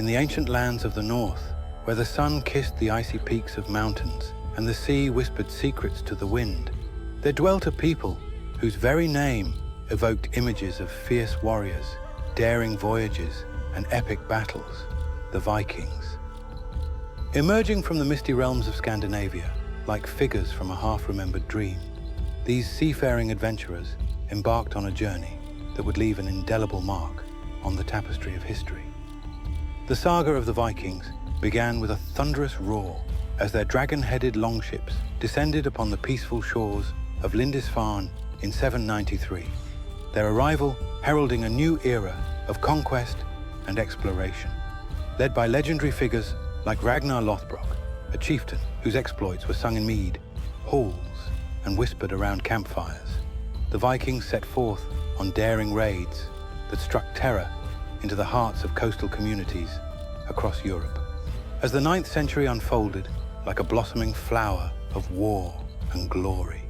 In the ancient lands of the north, where the sun kissed the icy peaks of mountains and the sea whispered secrets to the wind, there dwelt a people whose very name evoked images of fierce warriors, daring voyages, and epic battles, the Vikings. Emerging from the misty realms of Scandinavia, like figures from a half-remembered dream, these seafaring adventurers embarked on a journey that would leave an indelible mark on the tapestry of history. The saga of the Vikings began with a thunderous roar as their dragon-headed longships descended upon the peaceful shores of Lindisfarne in 793, their arrival heralding a new era of conquest and exploration. Led by legendary figures like Ragnar Lothbrok, a chieftain whose exploits were sung in mead, halls, and whispered around campfires, the Vikings set forth on daring raids that struck terror into the hearts of coastal communities across Europe. As the 9th century unfolded like a blossoming flower of war and glory,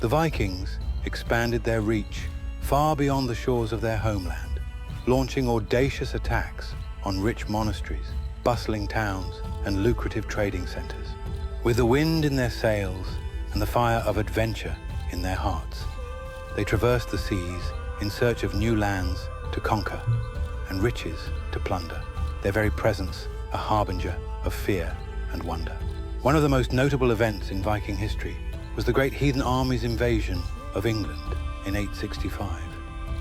the Vikings expanded their reach far beyond the shores of their homeland, launching audacious attacks on rich monasteries, bustling towns, and lucrative trading centers. With the wind in their sails and the fire of adventure in their hearts, they traversed the seas in search of new lands to conquer and riches to plunder, their very presence a harbinger of fear and wonder. One of the most notable events in Viking history was the Great Heathen Army's invasion of England in 865.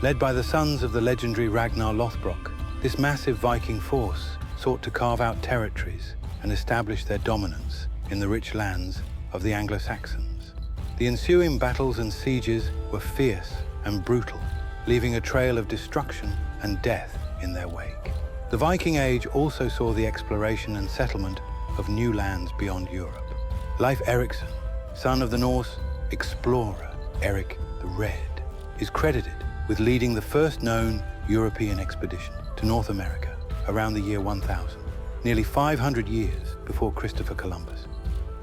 Led by the sons of the legendary Ragnar Lothbrok, this massive Viking force sought to carve out territories and establish their dominance in the rich lands of the Anglo-Saxons. The ensuing battles and sieges were fierce and brutal, leaving a trail of destruction and death in their wake. The Viking Age also saw the exploration and settlement of new lands beyond Europe. Leif Erikson, son of the Norse explorer Erik the Red, is credited with leading the first known European expedition to North America around the year 1000, nearly 500 years before Christopher Columbus.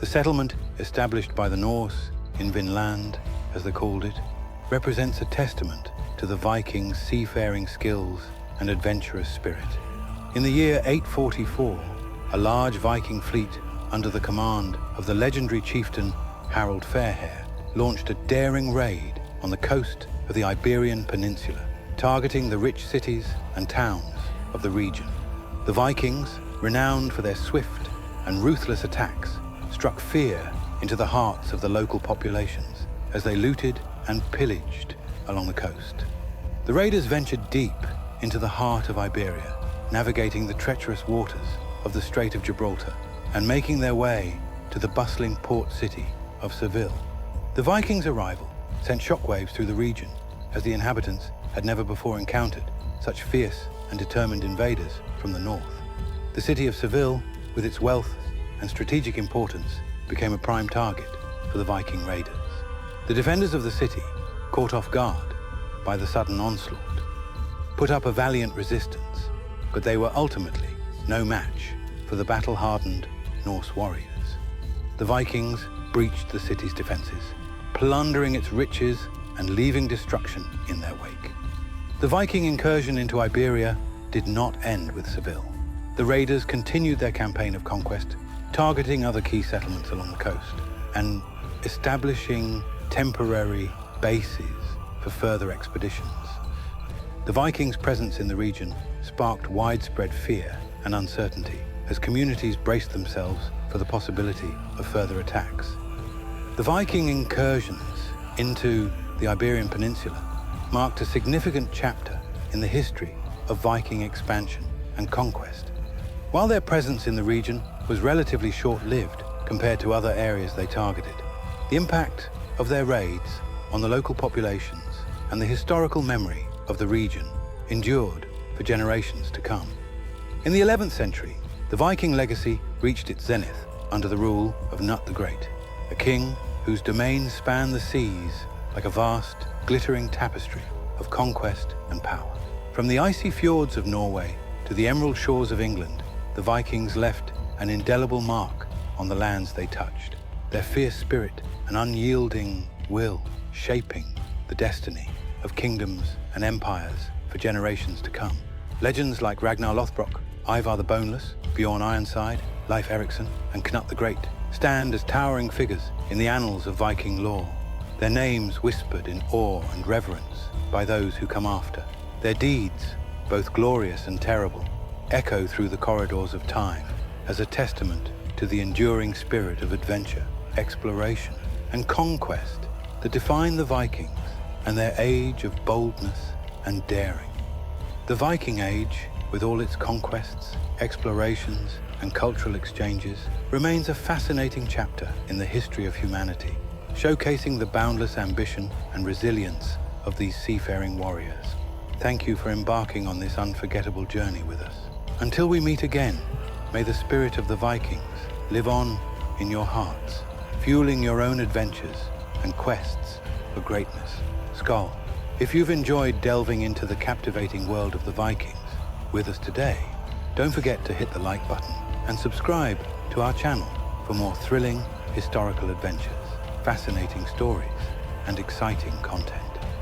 The settlement established by the Norse in Vinland, as they called it, represents a testament to the Vikings' seafaring skills and adventurous spirit. In the year 844, a large Viking fleet under the command of the legendary chieftain Harald Fairhair launched a daring raid on the coast of the Iberian Peninsula, targeting the rich cities and towns of the region. The Vikings, renowned for their swift and ruthless attacks, struck fear into the hearts of the local populations as they looted and pillaged along the coast. The raiders ventured deep into the heart of Iberia, navigating the treacherous waters of the Strait of Gibraltar and making their way to the bustling port city of Seville. The Vikings' arrival sent shockwaves through the region, as the inhabitants had never before encountered such fierce and determined invaders from the north. The city of Seville, with its wealth and strategic importance, became a prime target for the Viking raiders. The defenders of the city, caught off guard by the sudden onslaught, put up a valiant resistance, but they were ultimately no match for the battle-hardened Norse warriors. The Vikings breached the city's defenses, plundering its riches and leaving destruction in their wake. The Viking incursion into Iberia did not end with Seville. The raiders continued their campaign of conquest, targeting other key settlements along the coast and establishing temporary bases for further expeditions. The Vikings' presence in the region sparked widespread fear and uncertainty as communities braced themselves for the possibility of further attacks. The Viking incursions into the Iberian Peninsula marked a significant chapter in the history of Viking expansion and conquest. While their presence in the region was relatively short-lived compared to other areas they targeted, the impact of their raids on the local populations and the historical memory of the region endured for generations to come. In the 11th century, the Viking legacy reached its zenith under the rule of Knut the Great, a king whose domains spanned the seas like a vast, glittering tapestry of conquest and power. From the icy fjords of Norway to the emerald shores of England, the Vikings left an indelible mark on the lands they touched, their fierce spirit and unyielding will shaping the destiny of kingdoms and empires for generations to come. Legends like Ragnar Lothbrok Ivar the Boneless, Bjorn Ironside, Leif Erikson, and Knut the Great stand as towering figures in the annals of Viking lore, their names whispered in awe and reverence by those who come after. Their deeds, both glorious and terrible, echo through the corridors of time as a testament to the enduring spirit of adventure, exploration, and conquest that define the Vikings and their age of boldness and daring. The Viking Age, with all its conquests, explorations, and cultural exchanges, remains a fascinating chapter in the history of humanity, showcasing the boundless ambition and resilience of these seafaring warriors. Thank you for embarking on this unforgettable journey with us. Until we meet again, may the spirit of the Vikings live on in your hearts, fueling your own adventures and quests for greatness. Skål. If you've enjoyed delving into the captivating world of the Vikings with us today, don't forget to hit the like button and subscribe to our channel for more thrilling historical adventures, fascinating stories, and exciting content.